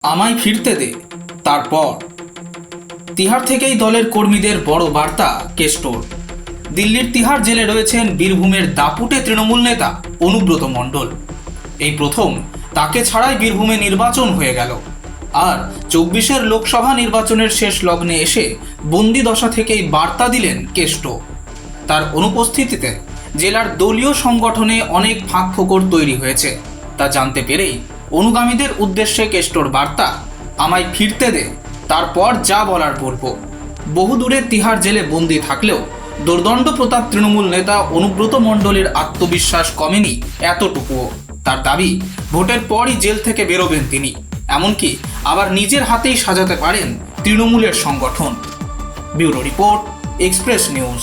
আমায় ফিরতে দে। তারপর তিহার থেকেই দলের কর্মীদের বড় বার্তা কেষ্টর। দিল্লির তিহার জেলে রয়েছেন বীরভূমের দাপুটে তৃণমূল নেতা অনুব্রত মণ্ডল। এই প্রথম তাকে ছাড়াই বীরভূমে নির্বাচন হয়ে গেল। আর ২৪-এর লোকসভা নির্বাচনের শেষ লগ্নে এসে বন্দি দশা থেকেই বার্তা দিলেন কেষ্ট। তার অনুপস্থিতিতে জেলার দলীয় সংগঠনে অনেক ফাঁক ফোকর তৈরি হয়েছে, তা জানতে পেরেই অনুগামীদের উদ্দেশ্যে কেষ্টর বার্তা, আমায় ফিরতে দে, তারপর যা বলার বলবো। বহুদূরে তিহার জেলে বন্দি থাকলেও দুর্দণ্ড প্রতাপ তৃণমূল নেতা অনুব্রত মণ্ডলের আত্মবিশ্বাস কমেনি এতটুকুও। তার দাবি, ভোটের পরই জেল থেকে বেরোবেন তিনি, এমনকি আবার নিজের হাতেই সাজাতে পারেন তৃণমূলের সংগঠন। Bureau report, express news.